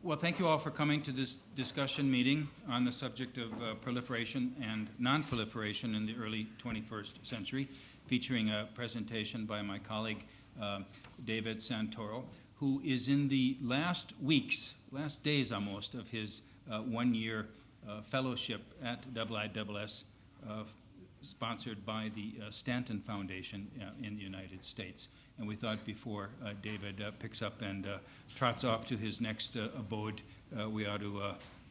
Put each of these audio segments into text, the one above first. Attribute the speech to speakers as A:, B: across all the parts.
A: Well, thank you all for coming to this discussion meeting on the subject of proliferation and non-proliferation in the early 21st century, featuring a presentation by my colleague David Santoro, who is in the last days almost, of his one-year fellowship at IISS, sponsored by the Stanton Foundation in the United States. And we thought before David picks up and trots off to his next abode, we ought to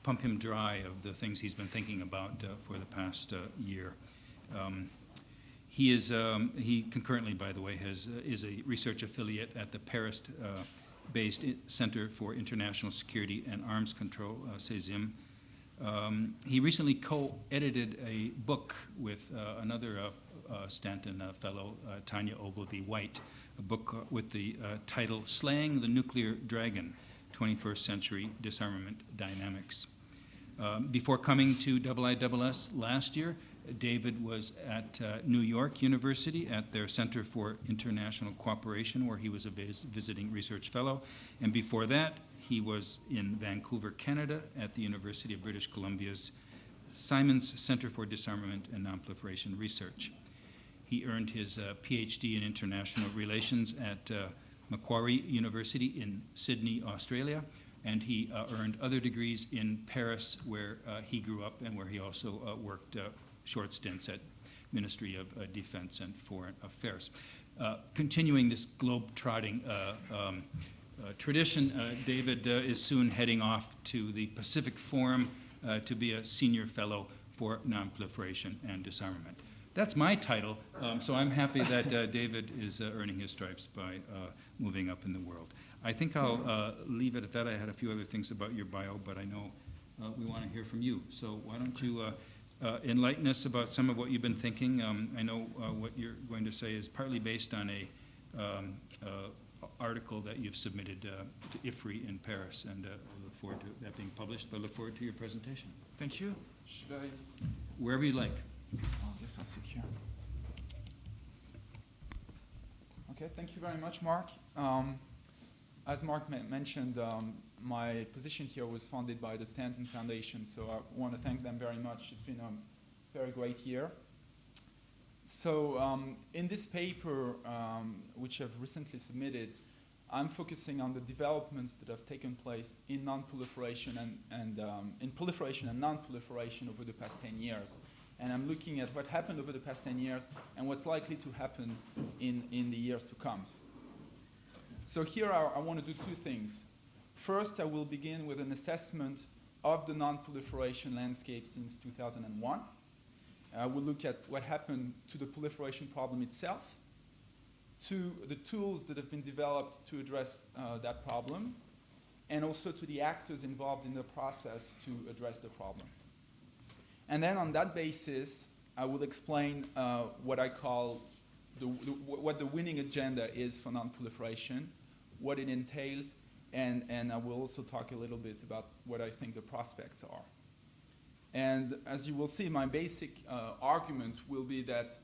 A: pump him dry of the things he's been thinking about for the past year. He concurrently, by the way, is a research affiliate at the Paris-based Center for International Security and Arms Control, CESIM. He recently co-edited a book with another Stanton fellow, Tanya Ogilvy-White, a book with the title Slaying the Nuclear Dragon, 21st Century Disarmament Dynamics. Before coming to IISS last year, David was at New York University at their Center for International Cooperation, where he was a visiting research fellow. And before that, he was in Vancouver, Canada, at the University of British Columbia's Simons Center for Disarmament and Non-Proliferation Research. He earned his PhD in International Relations at Macquarie University in Sydney, Australia, and he earned other degrees in Paris, where he grew up and where he also worked short stints at Ministry of Defense and Foreign Affairs. Continuing this globe-trotting tradition, David is soon heading off to the Pacific Forum to be a senior fellow for non-proliferation and disarmament. That's my title, so I'm happy that David is earning his stripes by moving up in the world. I think I'll leave it at that. I had a few other things about your bio, but I know we want to hear from you. So why don't you enlighten us about some of what you've been thinking. I know what you're going to say is partly based on a article that you've submitted to IFRI in Paris, and I look forward to that being published, but I look forward to your presentation.
B: Thank you. Should I?
A: Wherever you like.
B: Oh, I guess I'll sit here. Okay, thank you very much, Mark. As Mark mentioned, my position here was funded by the Stanton Foundation, so I want to thank them very much. It's been a very great year. So in this paper, which I've recently submitted, I'm focusing on the developments that have taken place in non-proliferation and in proliferation and non-proliferation over the past 10 years. And I'm looking at what happened over the past 10 years and what's likely to happen in the years to come. So here I want to do two things. First, I will begin with an assessment of the non-proliferation landscape since 2001. I will look at what happened to the proliferation problem itself, to the tools that have been developed to address that problem, and also to the actors involved in the process to address the problem. And then on that basis, I will explain what I call what the winning agenda is for non-proliferation, what it entails, and I will also talk a little bit about what I think the prospects are. And as you will see, my basic argument will be that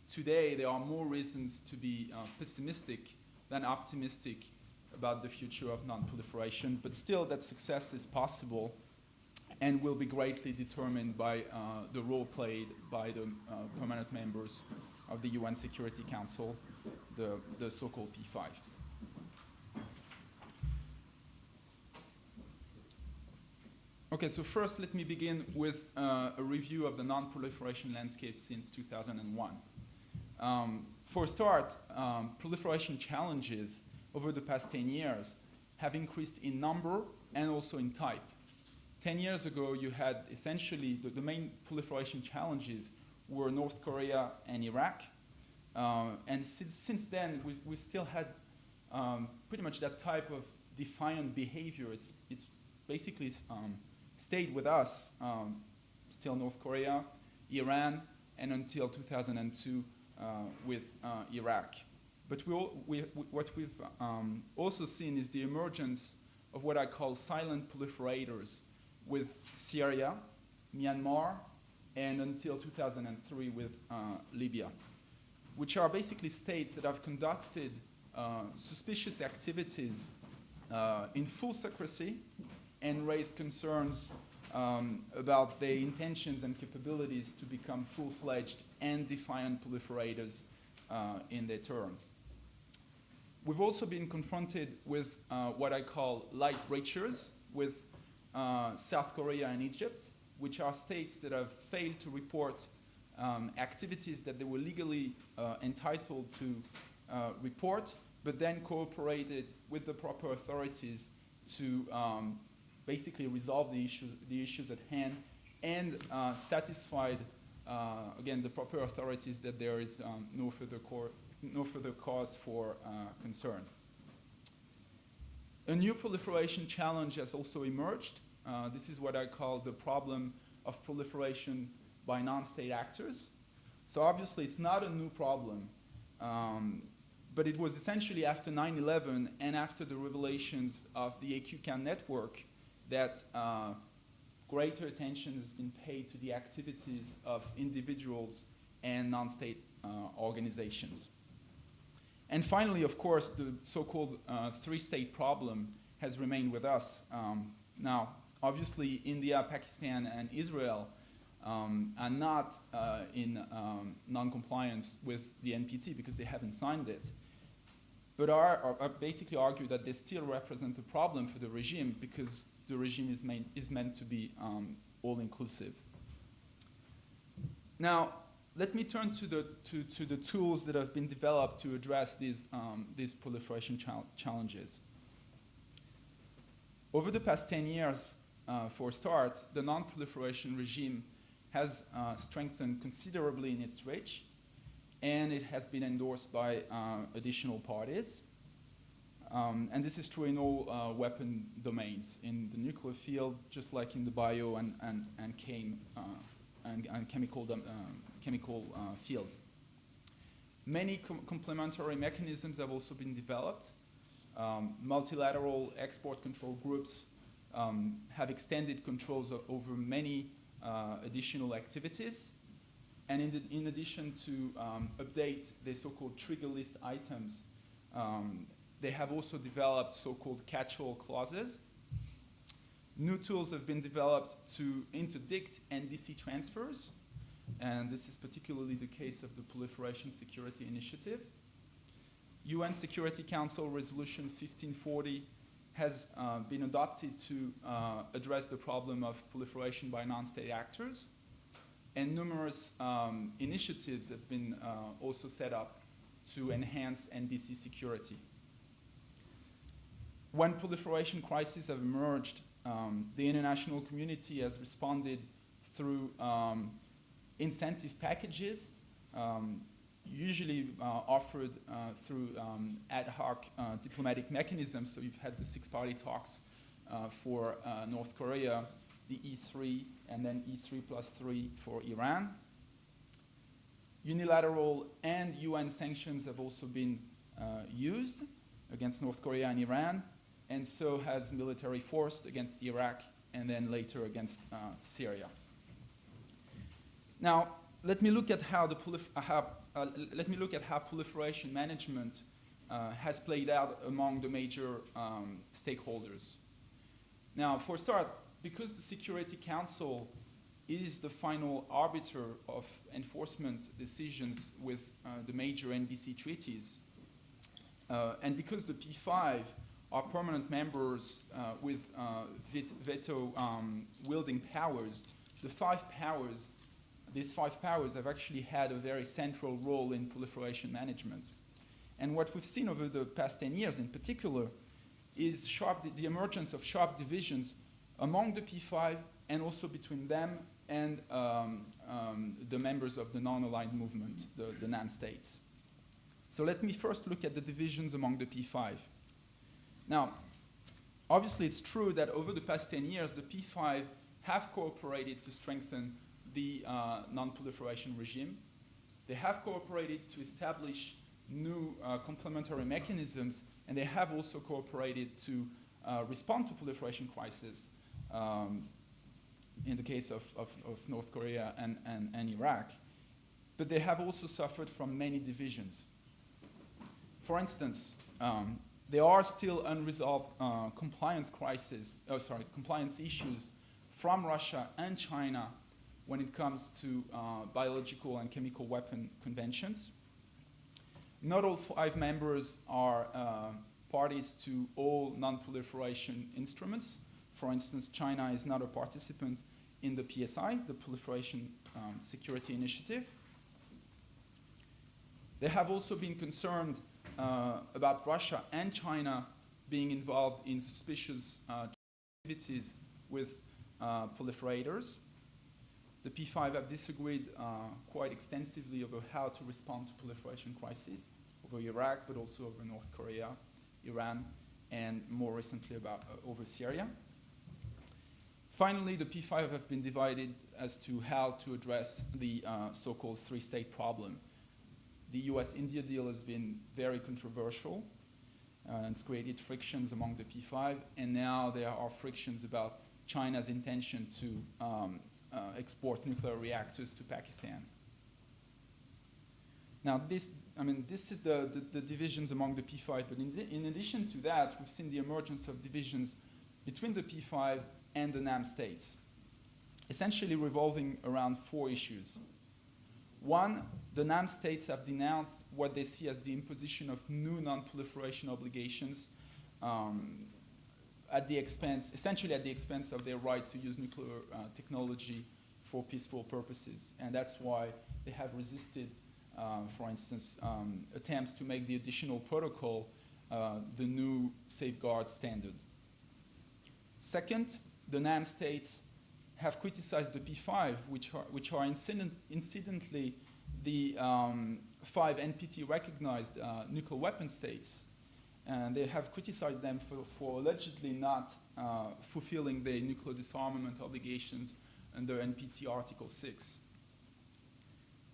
B: today there are more reasons to be pessimistic than optimistic about the future of non-proliferation, but still that success is possible and will be greatly determined by the role played by the permanent members of the UN Security Council, the so-called P5. Okay, so first let me begin with a review of the non-proliferation landscape since 2001. For a start, proliferation challenges over the past 10 years have increased in number and also in type. 10 years ago, you had essentially the main proliferation challenges were North Korea and Iraq. And since then, we've still had pretty much that type of defiant behavior. It's basically stayed with us, still North Korea, Iran, and until 2002 with Iraq. But what we've also seen is the emergence of what I call silent proliferators with Syria, Myanmar, and until 2003 with Libya, which are basically states that have conducted suspicious activities in full secrecy and raised concerns about their intentions and capabilities to become full-fledged and defiant proliferators in their turn. We've also been confronted with what I call light breachers with South Korea and Egypt, which are states that have failed to report activities that they were legally entitled to report, but then cooperated with the proper authorities to basically resolve the issues at hand and satisfied, again, the proper authorities that there is no further cause for concern. A new proliferation challenge has also emerged. This is what I call the problem of proliferation by non-state actors. So obviously it's not a new problem, but it was essentially after 9/11 and after the revelations of the AQCAN network that greater attention has been paid to the activities of individuals and non-state organizations. And finally, of course, the so-called three-state problem has remained with us. Now, obviously, India, Pakistan, and Israel are not in non-compliance with the NPT because they haven't signed it, but are basically argue that they still represent a problem for the regime because the regime is meant to be all-inclusive. Now, let me turn to the tools that have been developed to address these proliferation challenges. Over the past 10 years, for a start, the non-proliferation regime has strengthened considerably in its reach, and it has been endorsed by additional parties. And this is true in all weapon domains, in the nuclear field, just like in the bio and chemical field. Many complementary mechanisms have also been developed. Multilateral export control groups have extended controls over many additional activities. And in addition to update the so-called trigger list items, they have also developed so-called catch-all clauses. New tools have been developed to interdict NBC transfers, and this is particularly the case of the Proliferation Security Initiative. UN Security Council Resolution 1540 has been adopted to address the problem of proliferation by non-state actors, and numerous initiatives have been also set up to enhance NBC security. When proliferation crises have emerged, the international community has responded through incentive packages, usually offered through ad hoc diplomatic mechanisms. So you've had the six-party talks for North Korea, the E3, and then E3+3 for Iran. Unilateral and UN sanctions have also been used against North Korea and Iran, and so has military force against Iraq, and then later against Syria. Now, let me look at how proliferation management has played out among the major stakeholders. Now, for a start, because the Security Council is the final arbiter of enforcement decisions with the major NBC treaties, and because the P5 are permanent members with veto-wielding powers, these five powers have actually had a very central role in proliferation management. And what we've seen over the past 10 years in particular is the emergence of sharp divisions among the P5 and also between them and the members of the non-aligned movement, the NAM states. So let me first look at the divisions among the P5. Now, obviously it's true that over the past 10 years, the P5 have cooperated to strengthen the non-proliferation regime. They have cooperated to establish new complementary mechanisms, and they have also cooperated to respond to proliferation crises in the case of North Korea and Iraq. But they have also suffered from many divisions. For instance, there are still unresolved compliance issues from Russia and China when it comes to biological and chemical weapon conventions. Not all 5 members are parties to all non-proliferation instruments. For instance, China is not a participant in the PSI, the Proliferation Security Initiative. They have also been concerned about Russia and China being involved in suspicious activities with proliferators. The P5 have disagreed quite extensively over how to respond to proliferation crises over Iraq, but also over North Korea, Iran, and more recently over Syria. Finally, the P5 have been divided as to how to address the so-called three-state problem. The US-India deal has been very controversial, and it's created frictions among the P5, and now there are frictions about China's intention to export nuclear reactors to Pakistan. Now, this is the divisions among the P5, but in addition to that, we've seen the emergence of divisions between the P5 and the NAM states, essentially revolving around 4 issues. One, the NAM states have denounced what they see as the imposition of new non-proliferation obligations essentially at the expense of their right to use nuclear technology for peaceful purposes. And that's why they have resisted, for instance, attempts to make the additional protocol the new safeguard standard. Second, the NAM states have criticized the P5, which are incidentally the 5 NPT-recognized nuclear weapon states. And they have criticized them for allegedly not fulfilling their nuclear disarmament obligations under NPT Article 6.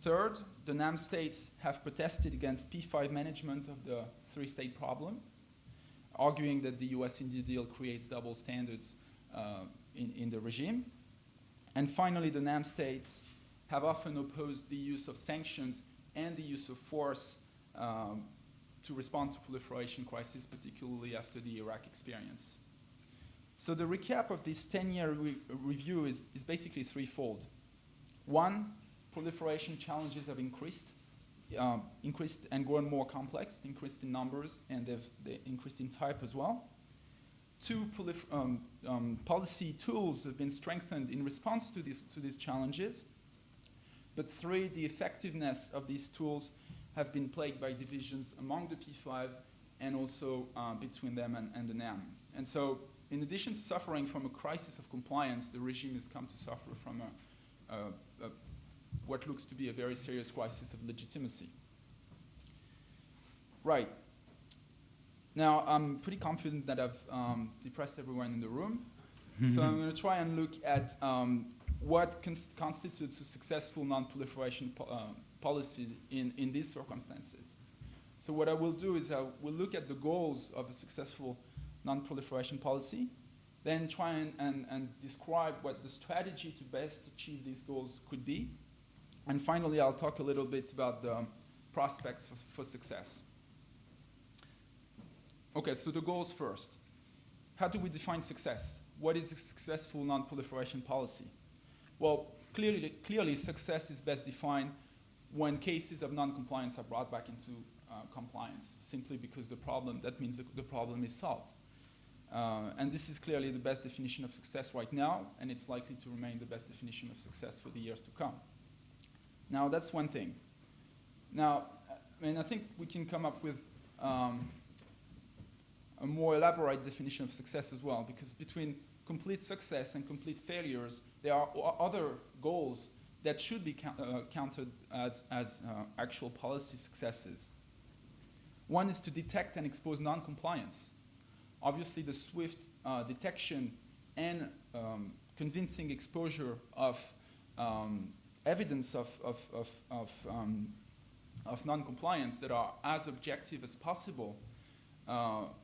B: Third, the NAM states have protested against P5 management of the ThreeState Problem, arguing that the US-India deal creates double standards in the regime. And finally, the NAM states have often opposed the use of sanctions and the use of force to respond to proliferation crisis, particularly after the Iraq experience. So the recap of this 10-year review is basically threefold. One, proliferation challenges have increased and grown more complex, increased in numbers, and they've increased in type as well. Two, policy tools have been strengthened in response to these challenges. But 3, the effectiveness of these tools have been plagued by divisions among the P5 and also between them and the NAM. And so, in addition to suffering from a crisis of compliance, the regime has come to suffer from what looks to be a very serious crisis of legitimacy. Right. Now, I'm pretty confident that I've depressed everyone in the room. So I'm going to try and look at what constitutes a successful non-proliferation policy in these circumstances. So what I will do is I will look at the goals of a successful non-proliferation policy, then try and describe what the strategy to best achieve these goals could be. And finally, I'll talk a little bit about the prospects for success. Okay, so the goals first. How do we define success? What is a successful non-proliferation policy? Well, clearly success is best defined when cases of non-compliance are brought back into compliance, simply because that means the problem is solved. And this is clearly the best definition of success right now, and it's likely to remain the best definition of success for the years to come. Now, that's one thing. Now, I think we can come up with a more elaborate definition of success as well, because between complete success and complete failures, there are other goals that should be counted as actual policy successes. One is to detect and expose non-compliance. Obviously, the swift detection and convincing exposure of evidence of non-compliance that are as objective as possible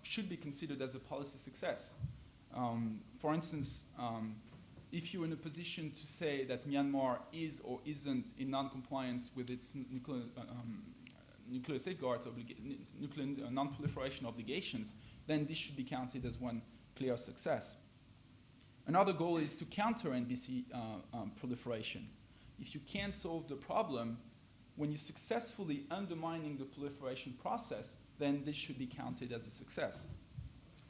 B: should be considered as a policy success. For instance, if you're in a position to say that Myanmar is or isn't in non-compliance with its nuclear nuclear safeguards, nuclear non-proliferation obligations, then this should be counted as one clear success. Another goal is to counter NBC proliferation. If you can't solve the problem, when you're successfully undermining the proliferation process, then this should be counted as a success.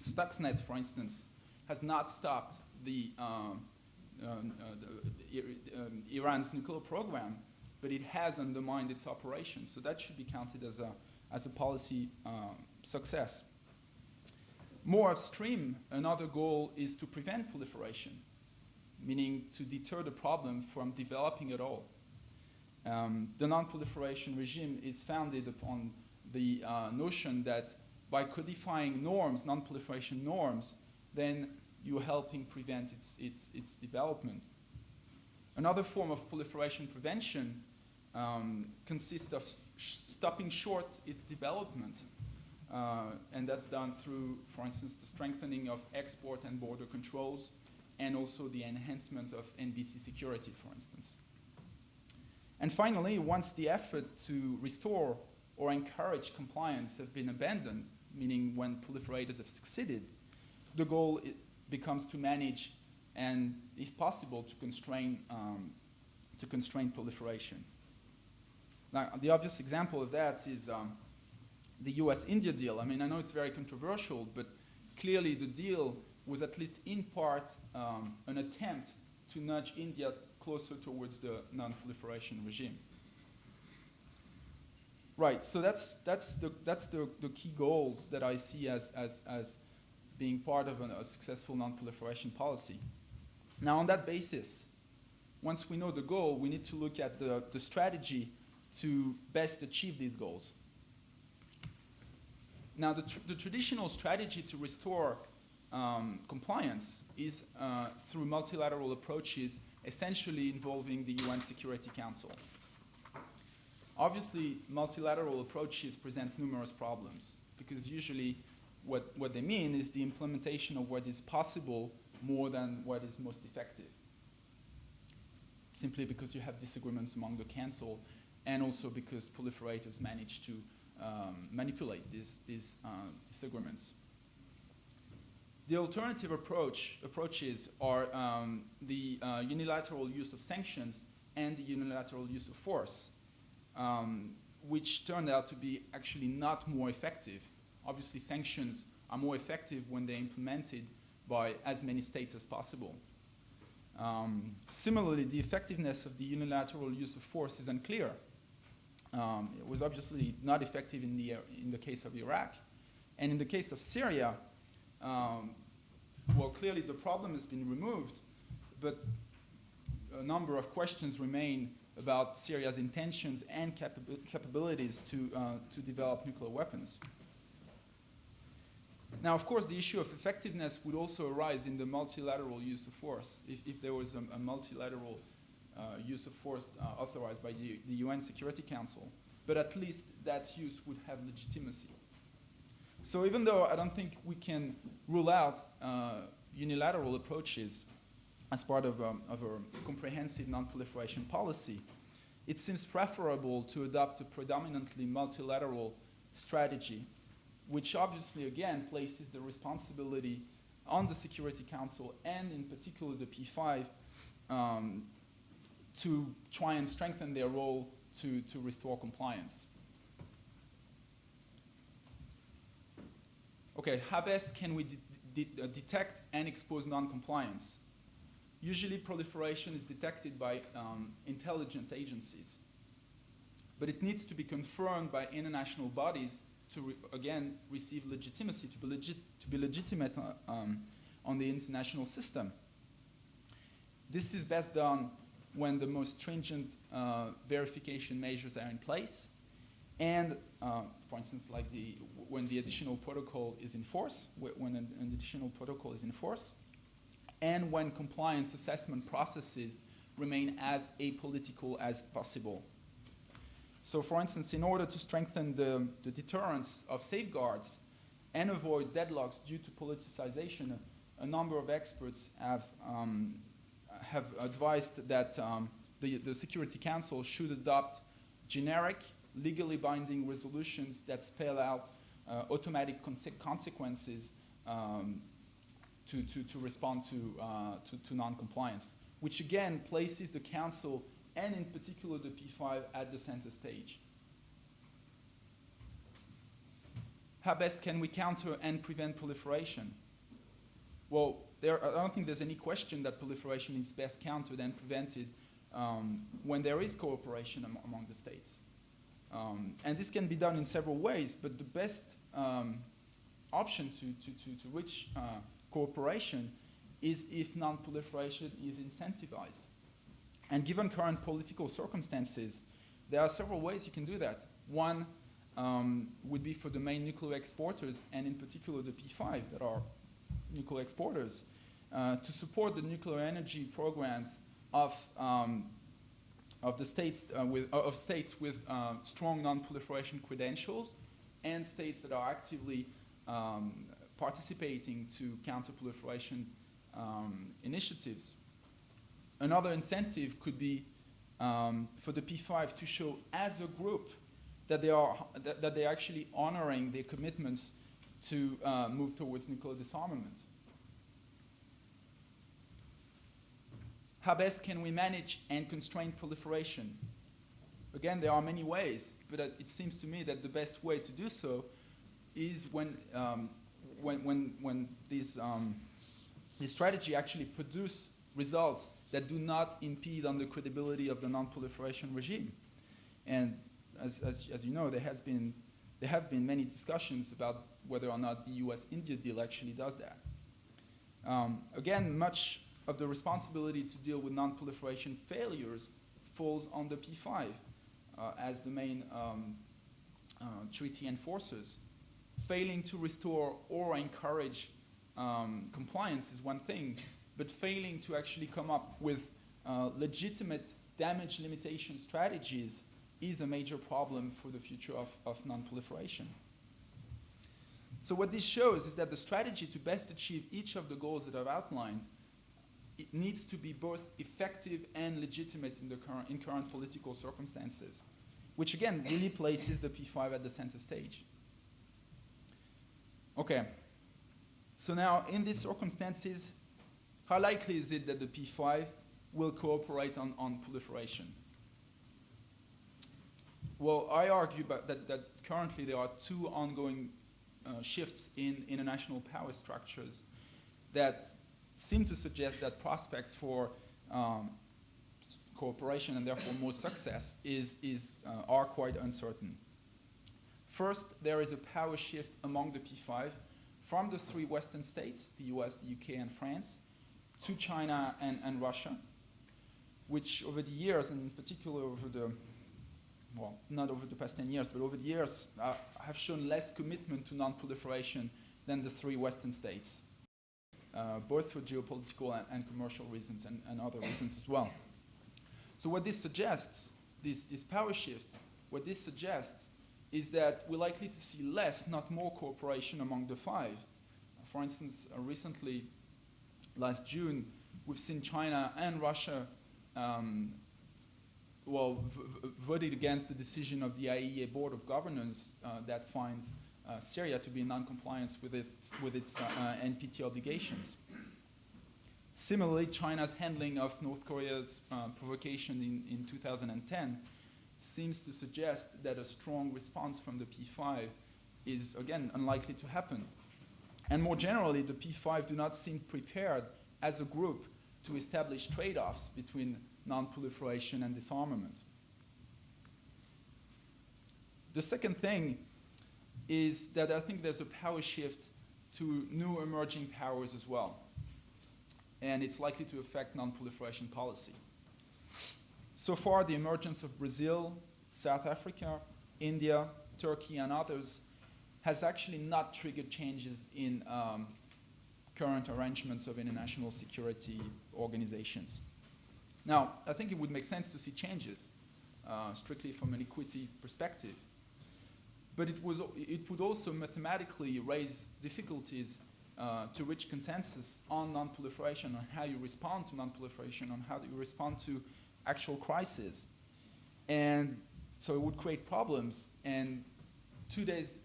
B: Stuxnet, for instance, has not stopped Iran's nuclear program, but it has undermined its operations. So that should be counted as a policy success. More upstream, another goal is to prevent proliferation, meaning to deter the problem from developing at all. The non-proliferation regime is founded upon the notion that by codifying norms, non-proliferation norms, then you're helping prevent its development. Another form of proliferation prevention consists of stopping short its development. And that's done through, for instance, the strengthening of export and border controls, and also the enhancement of NBC security, for instance. And finally, once the effort to restore or encourage compliance have been abandoned, meaning when proliferators have succeeded, the goal becomes to manage and, if possible, to constrain proliferation. Now, the obvious example of that is the US-India deal. I mean, I know it's very controversial, but clearly the deal was at least in part an attempt to nudge India closer towards the non-proliferation regime. Right, so that's the key goals that I see as being part of a successful non-proliferation policy. Now, on that basis, once we know the goal, we need to look at the strategy to best achieve these goals. Now, the traditional strategy to restore compliance is through multilateral approaches, essentially involving the UN Security Council. Obviously, multilateral approaches present numerous problems, because usually what they mean is the implementation of what is possible more than what is most effective, simply because you have disagreements among the council, and also because proliferators manage to manipulate these disagreements. The alternative approaches are the unilateral use of sanctions and the unilateral use of force, which turned out to be actually not more effective. Obviously, sanctions are more effective when they're implemented by as many states as possible. Similarly, the effectiveness of the unilateral use of force is unclear. It was obviously not effective in the case of Iraq. And in the case of Syria, well, clearly the problem has been removed, but a number of questions remain about Syria's intentions and capabilities to develop nuclear weapons. Now, of course, the issue of effectiveness would also arise in the multilateral use of force. If there was a multilateral use of force authorized by the UN Security Council, but at least that use would have legitimacy. So even though I don't think we can rule out unilateral approaches as part of a comprehensive non-proliferation policy, it seems preferable to adopt a predominantly multilateral strategy, which obviously, again, places the responsibility on the Security Council and in particular the P5 to try and strengthen their role to restore compliance. Okay, how best can we detect and expose non-compliance? Usually proliferation is detected by intelligence agencies, but it needs to be confirmed by international bodies to, again, receive legitimacy, to be legitimate on the international system. This is best done when the most stringent verification measures are in place, and, for instance, like when the additional protocol is in force, when an additional protocol is in force, and when compliance assessment processes remain as apolitical as possible. So, for instance, in order to strengthen the deterrence of safeguards and avoid deadlocks due to politicization, a number of experts have advised that the Security Council should adopt generic, legally binding resolutions that spell out automatic consequences to respond to non-compliance, which again places the Council and in particular the P5 at the center stage. How best can we counter and prevent proliferation? Well, I don't think there's any question that proliferation is best countered and prevented when there is cooperation among the states. And this can be done in several ways, but the best option to reach cooperation is if non-proliferation is incentivized. And given current political circumstances, there are several ways you can do that. One would be for the main nuclear exporters, and in particular the P5 that are nuclear exporters, to support the nuclear energy programs of the states with strong non-proliferation credentials, and states that are actively participating to counter-proliferation initiatives. Another incentive could be for the P5 to show as a group that they're actually honoring their commitments to move towards nuclear disarmament. How best can we manage and constrain proliferation? Again, there are many ways, but it seems to me that the best way to do so is when this strategy actually produce results that do not impede on the credibility of the non-proliferation regime. And as you know, there have been many discussions about whether or not the US-India deal actually does that. Again, much of the responsibility to deal with non-proliferation failures falls on the P5 as the main treaty enforcers. Failing to restore or encourage compliance is one thing, but failing to actually come up with legitimate damage limitation strategies is a major problem for the future of non-proliferation. So what this shows is that the strategy to best achieve each of the goals that I've outlined, it needs to be both effective and legitimate in current political circumstances, which again really places the P5 at the center stage. Okay, so now in these circumstances, how likely is it that the P5 will cooperate on proliferation? Well, I argue that currently there are two ongoing shifts in international power structures that seem to suggest that prospects for cooperation and therefore more success are quite uncertain. First, there is a power shift among the P5 from the three Western states, the US, the UK, and France, to China and Russia, which over the years, and in particular over the, well, not over the past 10 years, but over the years, have shown less commitment to non-proliferation than the three Western states, both for geopolitical and commercial reasons and other reasons as well. So what this suggests, this power shift, what this suggests is that we're likely to see less, not more, cooperation among the five. For instance, recently, last June, we've seen China and Russia voted against the decision of the IAEA Board of Governors that finds Syria to be in non-compliance with its NPT obligations. Similarly, China's handling of North Korea's provocation in 2010 seems to suggest that a strong response from the P5 is, again, unlikely to happen. And more generally, the P5 do not seem prepared as a group to establish trade-offs between non-proliferation and disarmament. The second thing is that I think there's a power shift to new emerging powers as well. And it's likely to affect non-proliferation policy. So far, the emergence of Brazil, South Africa, India, Turkey, and others has actually not triggered changes in current arrangements of international security organizations. Now, I think it would make sense to see changes, strictly from an equity perspective. But it would also mathematically raise difficulties to reach consensus on non-proliferation, on how you respond to non-proliferation, on how you respond to actual crises. And so it would create problems. And today's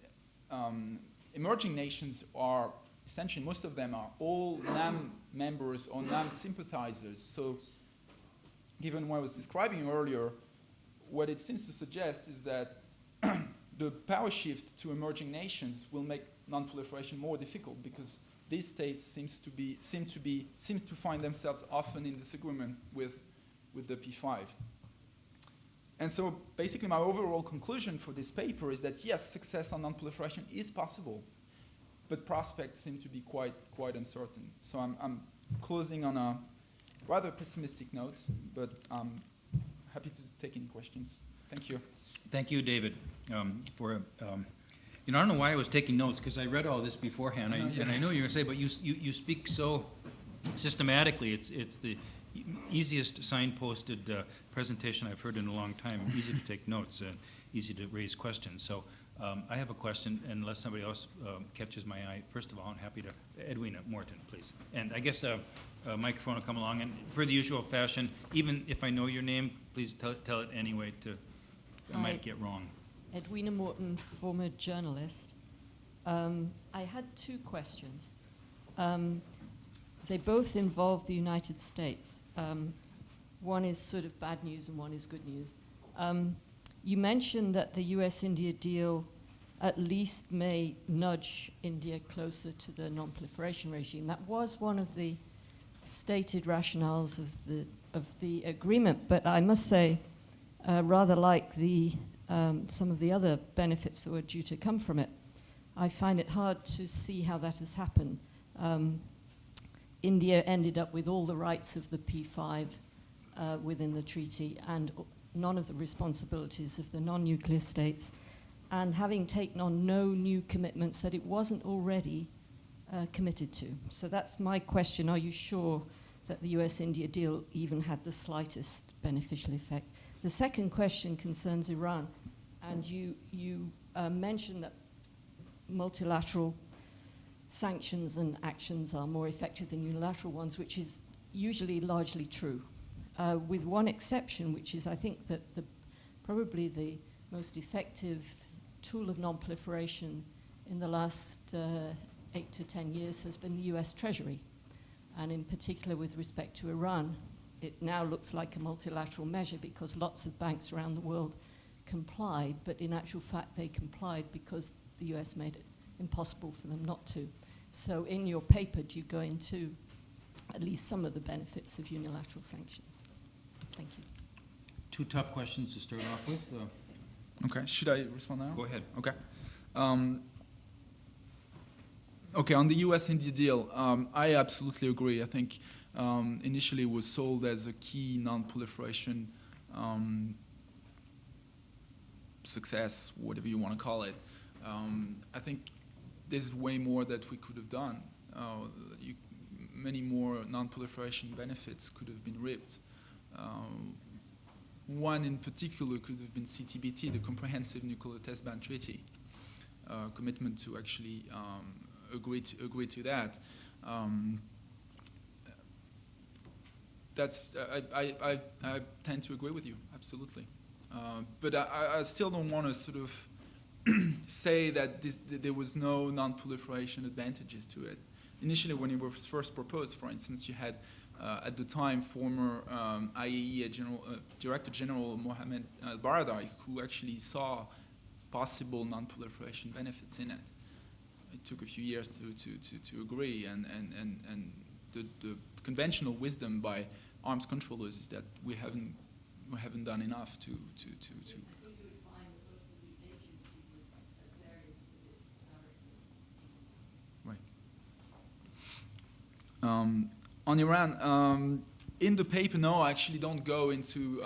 B: emerging nations are essentially, most of them are all NAM members or NAM sympathizers. So given what I was describing earlier, what it seems to suggest is that the power shift to emerging nations will make non-proliferation more difficult, because these states seem to find themselves often in disagreement with the P5. And so basically my overall conclusion for this paper is that yes, success on non-proliferation is possible, but prospects seem to be quite uncertain. So I'm closing on a rather pessimistic note, but I'm happy to take any questions. Thank you.
A: Thank you, David, for you know, I don't know why I was taking notes, because I read all this beforehand, and I know you're going to say, but you speak so systematically. It's the easiest signposted presentation I've heard in a long time. Easy to take notes and easy to raise questions. So I have a question, unless somebody else catches my eye. First of all, I'm happy to, Edwina Morton, please. And I guess a microphone will come along, and per the usual fashion, even if I know your name, please tell it anyway, I might get wrong.
C: Edwina Morton, former journalist. I had two questions. They both involve the United States. One is sort of bad news and one is good news. You mentioned that the US-India deal at least may nudge India closer to the non-proliferation regime. That was one of the stated rationales of the agreement, but I must say, rather like some of the other benefits that were due to come from it, I find it hard to see how that has happened. India ended up with all the rights of the P5 within the treaty and none of the responsibilities of the non-nuclear states, and having taken on no new commitments that it wasn't already committed to. So that's my question. Are you sure that the US-India deal even had the slightest beneficial effect? The second question concerns Iran, and you mentioned that multilateral sanctions and actions are more effective than unilateral ones, which is usually largely true, with one exception, which is I think that probably the most effective tool of non-proliferation in the last 8 to 10 years has been the US Treasury, and in particular with respect to Iran. It now looks like a multilateral measure because lots of banks around the world complied, but in actual fact they complied because the US made it impossible for them not to. So in your paper, do you go into at least some of the benefits of unilateral sanctions? Thank you.
A: Two tough questions to start off with.
B: Okay, should I respond now?
A: Go ahead.
B: Okay. Okay, on the US-India deal, I absolutely agree. I think initially it was sold as a key non-proliferation success, whatever you want to call it. I think there's way more that we could have done. Many more non-proliferation benefits could have been reaped. One in particular could have been CTBT, the Comprehensive Nuclear Test Ban Treaty, commitment to actually agree to that. I tend to agree with you, absolutely. But I still don't want to sort of say that there was no non-proliferation advantages to it. Initially, when it was first proposed, for instance, you had at the time former IAEA Director General Mohammed al-Baradei, who actually saw possible non-proliferation benefits in it. It took a few years to agree, and the conventional wisdom by arms controllers is that we haven't done enough to on Iran, in the paper, no, I actually don't go into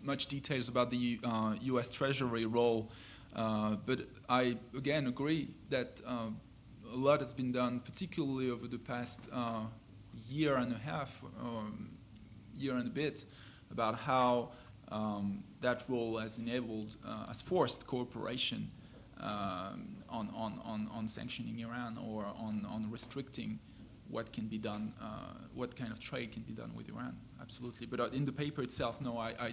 B: much details about the U.S. Treasury role, but I, again, agree that a lot has been done, particularly over the past year and a half, year and a bit, about how that role has enabled, has forced cooperation on sanctioning Iran or on restricting what can be done, what kind of trade can be done with Iran, absolutely. But in the paper itself, no, I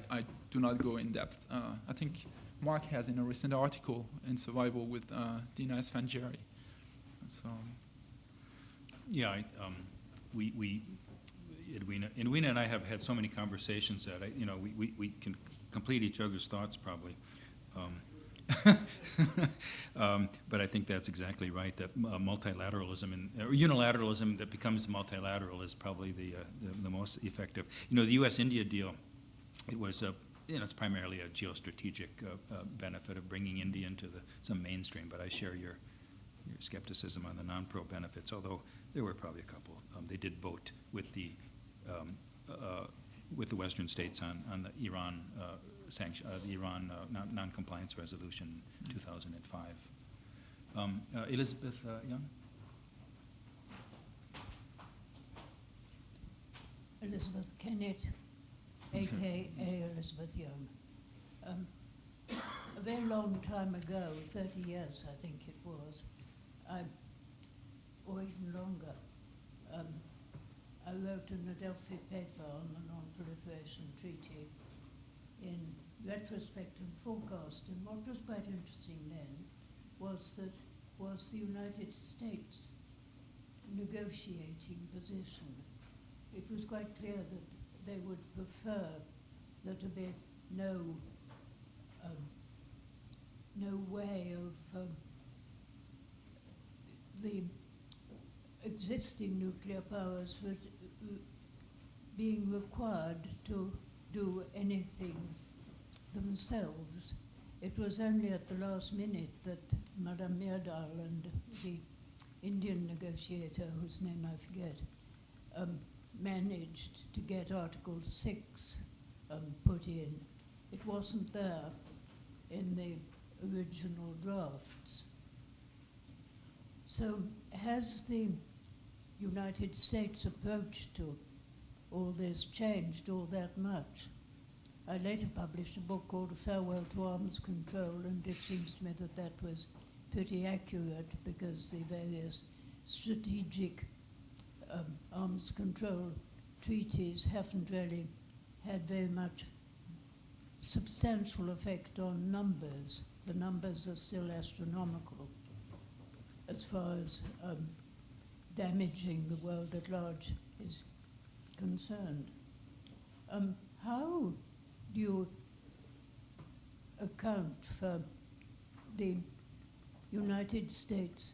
B: do not go in depth. I think Mark has in a recent article in Survival with Dina Esfandiari. So,
A: Yeah, Edwina and I have had so many conversations that we can complete each other's thoughts probably. But I think that's exactly right. That multilateralism or unilateralism that becomes multilateral is probably the most effective. The U.S.-India deal, it was it's primarily a geostrategic benefit of bringing India into some mainstream. But I share your skepticism on the non-pro benefits. Although there were probably a couple. They did vote with the Western states on the Iran non-compliance resolution in 2005. Elizabeth Young?
D: Elizabeth Kennett, a.k.a. Elizabeth Young. A very long time ago, 30 years I think it was, or even longer, I wrote an Adelphi paper on the Non-Proliferation Treaty in retrospect and forecast. And what was quite interesting then was the United States negotiating position. It was quite clear that they would prefer there to be no way of the existing nuclear powers being required to do anything themselves. It was only at the last minute that Madame Myrdal and the Indian negotiator, whose name I forget, managed to get Article 6 put in. It wasn't there in the original drafts. So has the United States approach to all this changed all that much? I later published a book called A Farewell to Arms Control, and it seems to me that that was pretty accurate because the various strategic arms control treaties haven't really had very much substantial effect on numbers. The numbers are still astronomical as far as damaging the world at large is concerned. How do you account for the United States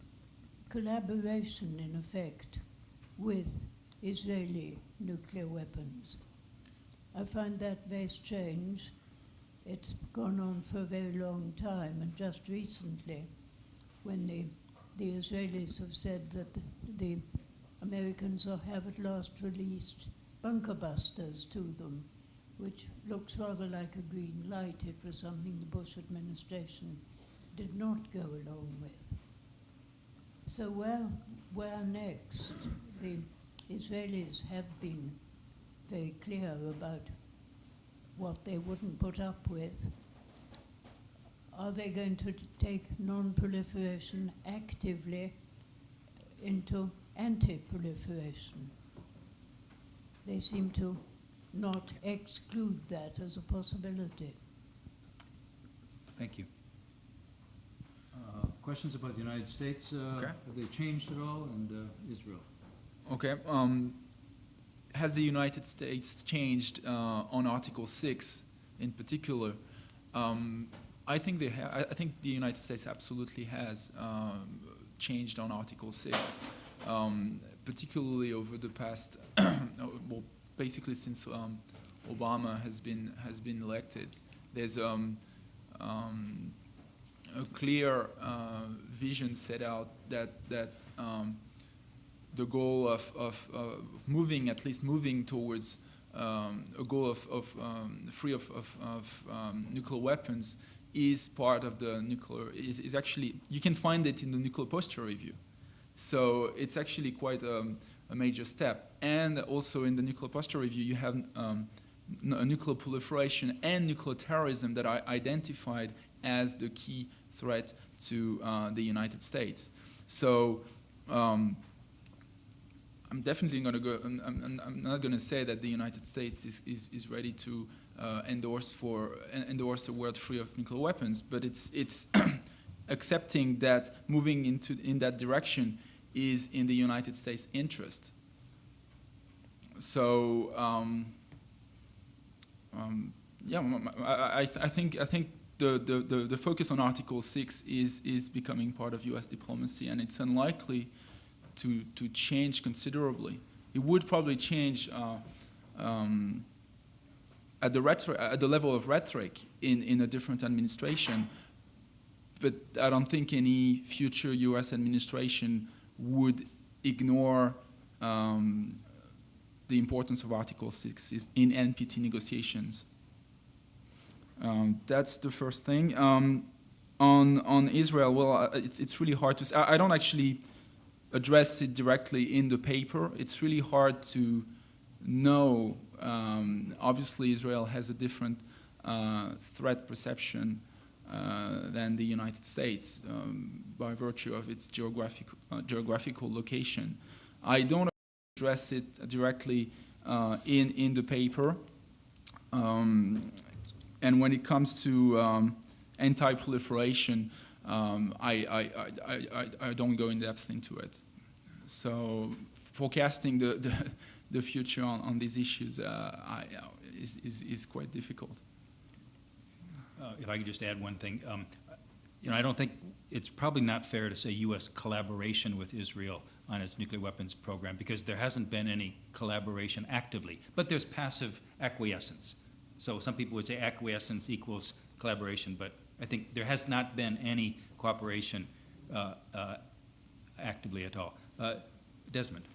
D: collaboration, in effect, with Israeli nuclear weapons? I find that very strange. It's gone on for a very long time, and just recently, when the Israelis have said that the Americans have at last released bunker busters to them, which looks rather like a green light. It was something the Bush administration did not go along with. So where next? The Israelis have been very clear about what they wouldn't put up with. Are they going to take non-proliferation actively into anti-proliferation? They seem to not exclude that as a possibility.
A: Thank you. Questions about the United States?
B: Okay.
A: Have they changed at all? And Israel?
B: Okay. Has the United States changed on Article 6 in particular? I think they have. I think the United States absolutely has changed on Article 6, particularly over the past, well, basically since Obama has been elected. There's a clear vision set out that the goal of moving, at least moving towards a goal of free of nuclear weapons is part of the nuclear, is actually, you can find it in the Nuclear Posture Review. So it's actually quite a major step. And also in the Nuclear Posture Review, you have nuclear proliferation and nuclear terrorism that are identified as the key threat to the United States. So I'm definitely going to go. I'm not going to say that the United States is ready to endorse a world free of nuclear weapons, but it's accepting that moving in that direction is in the United States' interest. So I think the focus on Article 6 is becoming part of U.S. diplomacy, and it's unlikely to change considerably. It would probably change at the level of rhetoric in a different administration, but I don't think any future U.S. administration would ignore the importance of Article 6 in NPT negotiations. That's the first thing. On Israel, well, it's really hard to say. I don't actually address it directly in the paper. It's really hard to know. Obviously, Israel has a different threat perception than the United States by virtue of its geographical location. I don't address it directly in the paper. And when it comes to anti-proliferation, I don't go in depth into it. So forecasting the future on these issues is quite difficult.
A: If I could just add one thing, I don't think it's probably not fair to say U.S. collaboration with Israel on its nuclear weapons program, because there hasn't been any collaboration actively, but there's passive acquiescence. So some people would say acquiescence equals collaboration, but I think there has not been any cooperation actively at all. Desmond.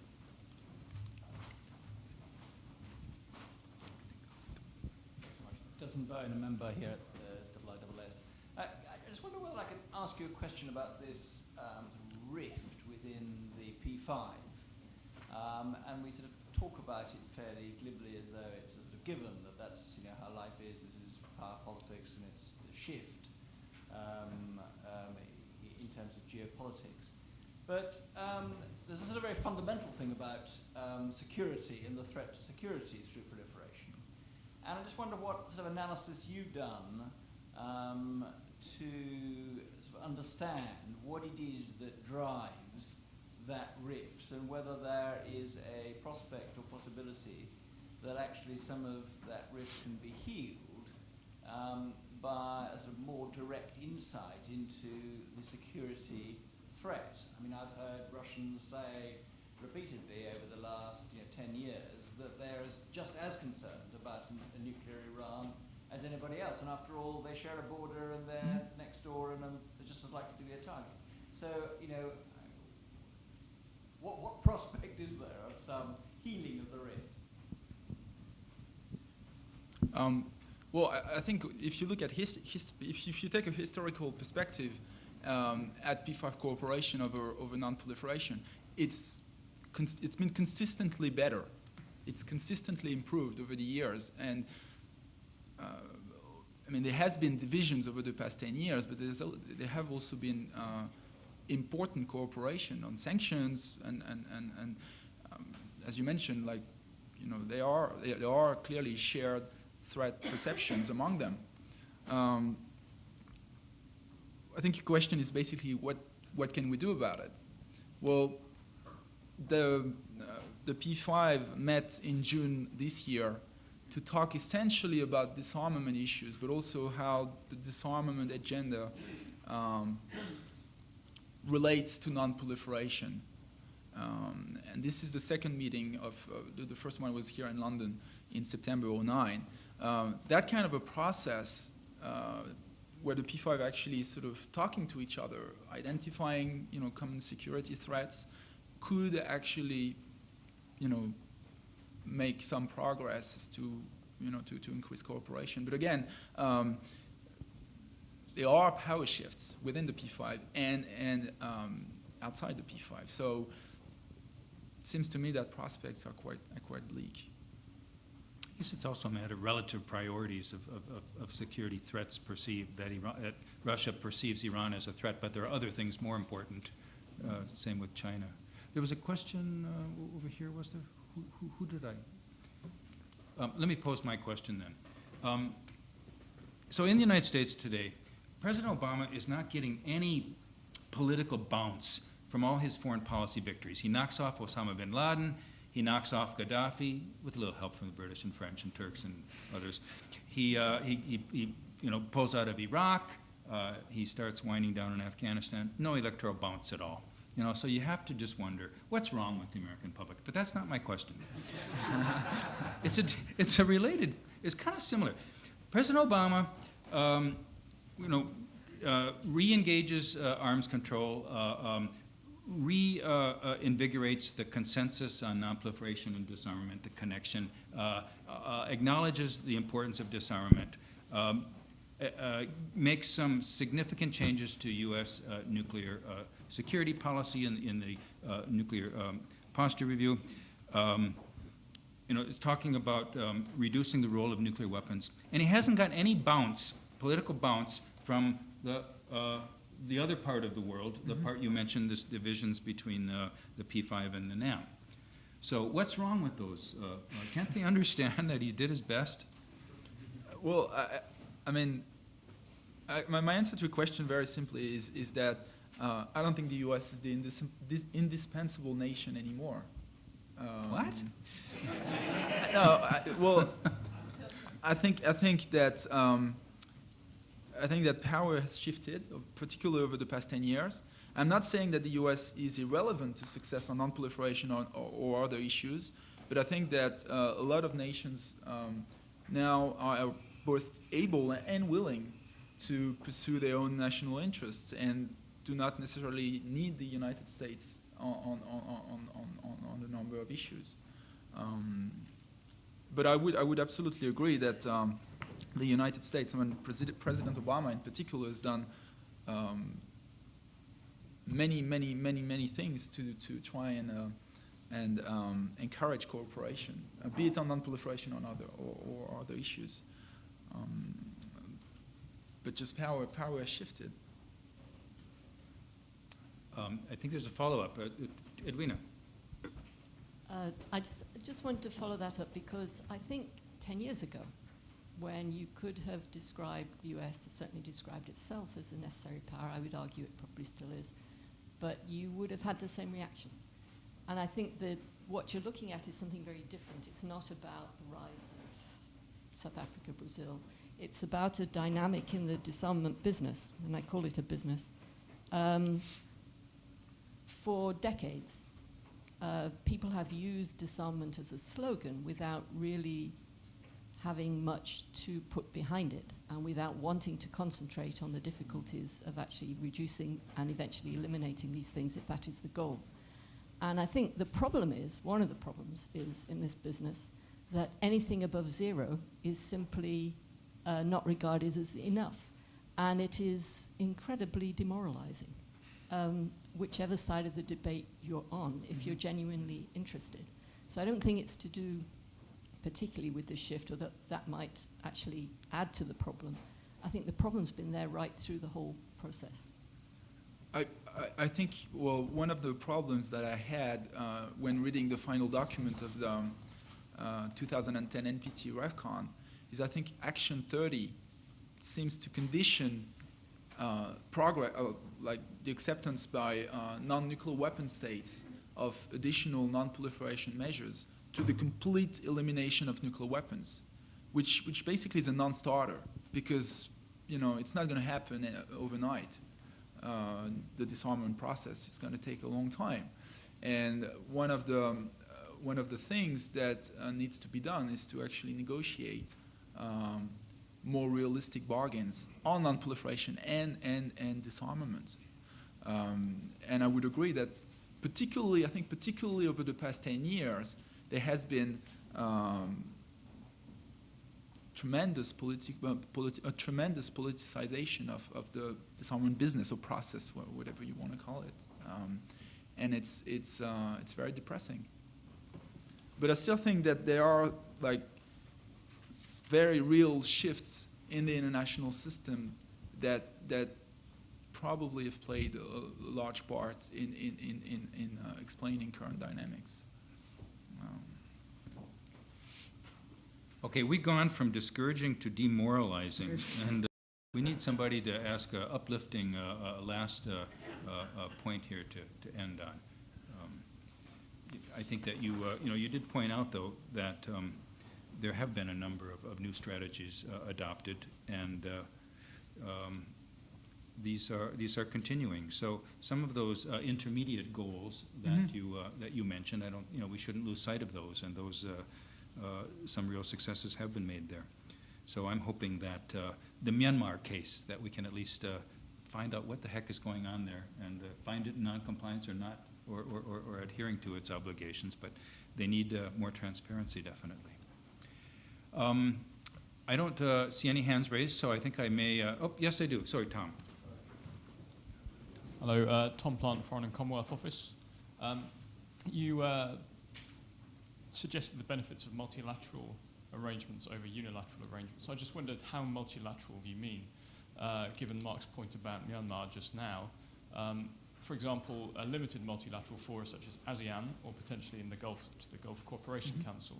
E: Desmond Byrne, a member here at IISS. I just wonder whether I could ask you a question about this rift within the P5. And we sort of talk about it fairly glibly as though it's a sort of given that that's how life is. This is power politics, and it's the shift in terms of geopolitics. But there's a sort of very fundamental thing about security and the threat to security through proliferation. And I just wonder what sort of analysis you've done to sort of understand what it is that drives that rift, and whether there is a prospect or possibility that actually some of that rift can be healed by a sort of more direct insight into the security threat. I mean, I've heard Russians say repeatedly over the last 10 years that they're just as concerned about a nuclear Iran as anybody else. And after all, they share a border and they're next door, and they're just as likely to be a target. So, what prospect is there of some healing of the rift?
B: Well, I think if you look at if you take a historical perspective at P5 cooperation over non-proliferation, it's been consistently better. It's consistently improved over the years, and I mean, there has been divisions over the past 10 years, but there have also been important cooperation on sanctions, and as you mentioned, there are clearly shared threat perceptions among them. I think your question is basically what can we do about it? Well, the P5 met in June this year to talk essentially about disarmament issues, but also how the disarmament agenda relates to non-proliferation. And this is the second meeting of, the first one was here in London in September 2009. That kind of a process where the P5 actually is sort of talking to each other, identifying common security threats, could actually make some progress to increase cooperation. But again, there are power shifts within the P5 and outside the P5. So it seems to me that prospects are quite bleak.
A: I guess it's also a matter of relative priorities of security threats perceived, that Russia perceives Iran as a threat, but there are other things more important. Same with China. There was a question over here, was there? Who did I? Let me pose my question then. So in the United States today, President Obama is not getting any political bounce from all his foreign policy victories. He knocks off Osama bin Laden. He knocks off Gaddafi with a little help from the British and French and Turks and others. He pulls out of Iraq. He starts winding down in Afghanistan. No electoral bounce at all. So you have to just wonder what's wrong with the American public. But that's not my question. It's kind of similar. President Obama, re-engages arms control, reinvigorates the consensus on non-proliferation and disarmament, the connection, acknowledges the importance of disarmament, makes some significant changes to U.S. nuclear security policy in the nuclear posture review, talking about reducing the role of nuclear weapons. And he hasn't got any bounce, political bounce, from the other part of the world, the part you mentioned, this divisions between the P5 and the NAM. So what's wrong with those? Can't they understand that he did his best?
B: Well, my answer to your question very simply is that I don't think the U.S. is the indispensable nation anymore.
A: What?
B: No, I think that power has shifted, particularly over the past 10 years. I'm not saying that the U.S. is irrelevant to success on non-proliferation or other issues, but I think that a lot of nations now are both able and willing to pursue their own national interests and do not necessarily need the United States on a number of issues. But I would absolutely agree that the United States, President Obama in particular, has done many things to try and encourage cooperation, be it on non-proliferation or other issues. But just power has shifted.
A: I think there's a follow-up. Edwina.
C: I just wanted to follow that up because I think 10 years ago, when you could have described the US, certainly described itself as a necessary power, I would argue it probably still is, but you would have had the same reaction. And I think that what you're looking at is something very different. It's not about the rise of South Africa, Brazil. It's about a dynamic in the disarmament business, and I call it a business. For decades, people have used disarmament as a slogan without really having much to put behind it and without wanting to concentrate on the difficulties of actually reducing and eventually eliminating these things if that is the goal. And I think the problem is, one of the problems is in this business, that anything above zero is simply not regarded as enough. And it is incredibly demoralizing, whichever side of the debate you're on, if you're genuinely interested. So I don't think it's to do particularly with the shift, or that might actually add to the problem. I think the problem's been there right through the whole process.
B: I think, well, one of the problems that I had when reading the final document of the 2010 NPT REFCON is I think Action 30 seems to condition progress, like the acceptance by non-nuclear weapon states of additional non-proliferation measures to the complete elimination of nuclear weapons, which basically is a non-starter because it's not going to happen overnight. The disarmament process is going to take a long time, and one of the things that needs to be done is to actually negotiate more realistic bargains on non-proliferation and disarmament. And I would agree that particularly over the past 10 years, there has been tremendous politicization of the disarmament business or process, whatever you want to call it, and it's very depressing. But I still think that there are very real shifts in the international system that probably have played a large part in explaining current dynamics.
A: Okay, we've gone from discouraging to demoralizing, and we need somebody to ask a uplifting last point here to end on. I think that you did point out, though, that there have been a number of new strategies adopted, and these are continuing. So some of those intermediate goals that you mentioned, we shouldn't lose sight of those, and those some real successes have been made there. So I'm hoping that the Myanmar case, that we can at least find out what the heck is going on there and find it in noncompliance or not, or adhering to its obligations, but they need more transparency, definitely. I don't see any hands raised, so I think I may, oh, yes I do, sorry, Tom.
F: Hello, Tom Plant, Foreign and Commonwealth Office. You suggested the benefits of multilateral arrangements over unilateral arrangements. So I just wondered how multilateral you mean, given Mark's point about Myanmar just now. For example, a limited multilateral fora such as ASEAN, or potentially in the Gulf Cooperation Council.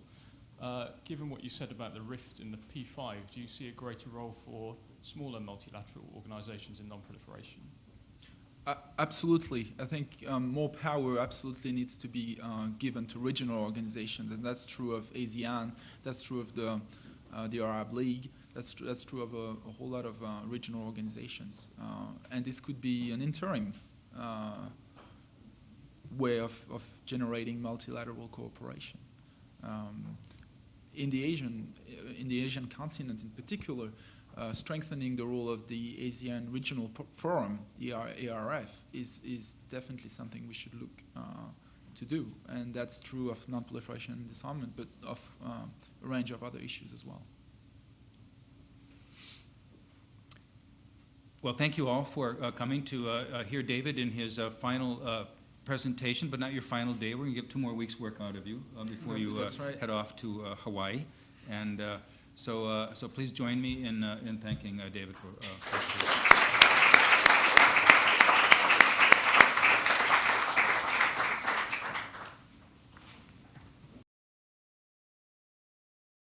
F: Given what you said about the rift in the P5, do you see a greater role for smaller multilateral organizations in non-proliferation?
B: Absolutely. I think more power absolutely needs to be given to regional organizations, and that's true of ASEAN, that's true of the Arab League, that's true of a whole lot of regional organizations. And this could be an interim way of generating multilateral cooperation. In the Asian continent in particular, strengthening the role of the ASEAN Regional Forum, the ARF, is definitely something we should look to do. And that's true of non-proliferation and disarmament, but of a range of other issues as well.
A: Well, thank you all for coming to hear David in his final presentation, but not your final day. We're going to get 2 more weeks' work out of you before you head off to Hawaii. And so please join me in thanking David for